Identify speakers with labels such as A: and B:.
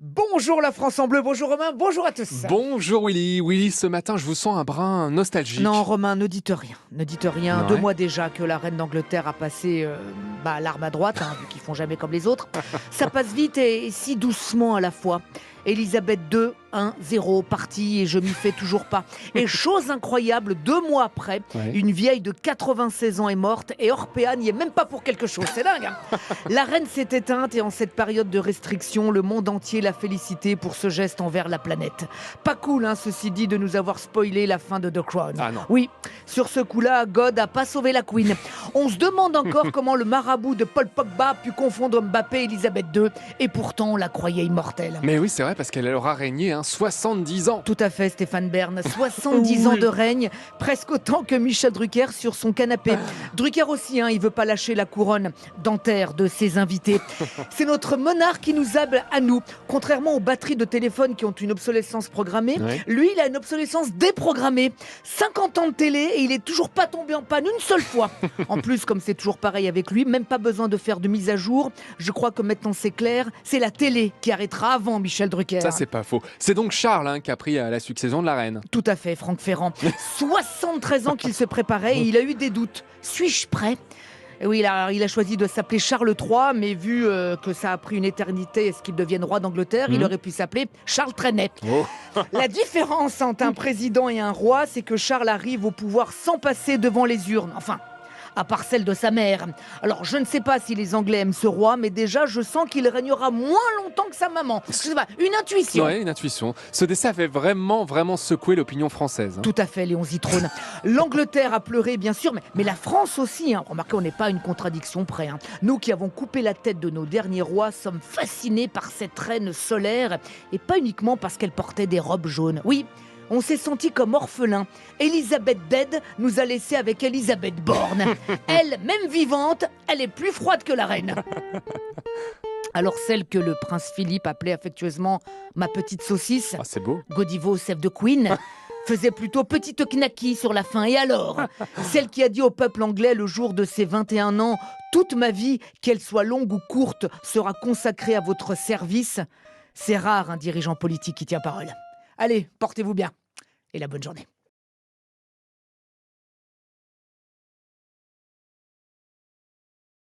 A: Bonjour la France en bleu, bonjour Romain, bonjour à tous.
B: Bonjour Willy. Willy, ce matin, je vous sens un brin nostalgique.
A: Non Romain, ne dites rien, ne dites rien.
B: Ouais.
A: 2 mois déjà que la reine d'Angleterre a passé l'arme à droite, vu qu'ils font jamais comme les autres. Ça passe vite et si doucement à la fois. Elisabeth II, 1-0, partie et je m'y fais toujours pas. Et chose incroyable, 2 mois après,
B: Ouais.
A: une vieille de 96 ans est morte et Orpea n'y est même pas pour quelque chose. C'est dingue, hein. La reine s'est éteinte et en cette période de restriction, le monde entier l'a félicitée pour ce geste envers la planète. Pas cool, ceci dit, de nous avoir spoilé la fin de The Crown.
B: Ah non.
A: Oui, sur ce coup-là, God a pas sauvé la Queen. On se demande encore comment le marabout de Paul Pogba a pu confondre Mbappé et Elisabeth II, et pourtant on la croyait immortelle.
B: Mais oui, c'est vrai, parce qu'elle aura régné 70 ans.
A: Tout à fait, Stéphane Bern. 70 ans de règne, presque autant que Michel Drucker sur son canapé. Drucker aussi, il veut pas lâcher la couronne dentaire de ses invités. C'est notre monarque qui nous hable à nous. Contrairement aux batteries de téléphone qui ont une obsolescence programmée,
B: Ouais.
A: lui, il a une obsolescence déprogrammée. 50 ans de télé et il est toujours pas tombé en panne une seule fois. En plus, comme c'est toujours pareil avec lui, même pas besoin de faire de mise à jour. Je crois que maintenant c'est clair, c'est la télé qui arrêtera avant Michel Drucker.
B: Ça, c'est pas faux. C'est donc Charles qui a pris la succession de la reine.
A: Tout à fait, Franck Ferrand. 73 ans qu'il se préparait et il a eu des doutes. Suis-je prêt ? Et oui, il a choisi de s'appeler Charles III, mais vu que ça a pris une éternité à ce qu'il devienne roi d'Angleterre, il aurait pu s'appeler Charles Trenet.
B: Oh.
A: La différence entre un président et un roi, c'est que Charles arrive au pouvoir sans passer devant les urnes. Enfin, à part celle de sa mère. Alors, je ne sais pas si les Anglais aiment ce roi, mais déjà, je sens qu'il régnera moins longtemps que sa maman. Je sais pas, une intuition.
B: Ouais, une intuition. Ce décès avait vraiment secoué l'opinion française.
A: Tout à fait, Léon Zitrone. L'Angleterre a pleuré, bien sûr, mais la France aussi. Remarquez, on n'est pas à une contradiction près. Nous qui avons coupé la tête de nos derniers rois sommes fascinés par cette reine solaire, et pas uniquement parce qu'elle portait des robes jaunes. Oui, on s'est senti comme orphelins. Elisabeth dead nous a laissés avec Elisabeth Borne. Elle, même vivante, elle est plus froide que la reine. Alors celle que le prince Philippe appelait affectueusement ma petite saucisse,
B: Ah, c'est beau.
A: Godivo, save the Queen, faisait plutôt petite knacky sur la fin. Et alors, celle qui a dit au peuple anglais le jour de ses 21 ans, toute ma vie, qu'elle soit longue ou courte, sera consacrée à votre service. C'est rare un dirigeant politique qui tient parole. Allez, portez-vous bien et la bonne journée.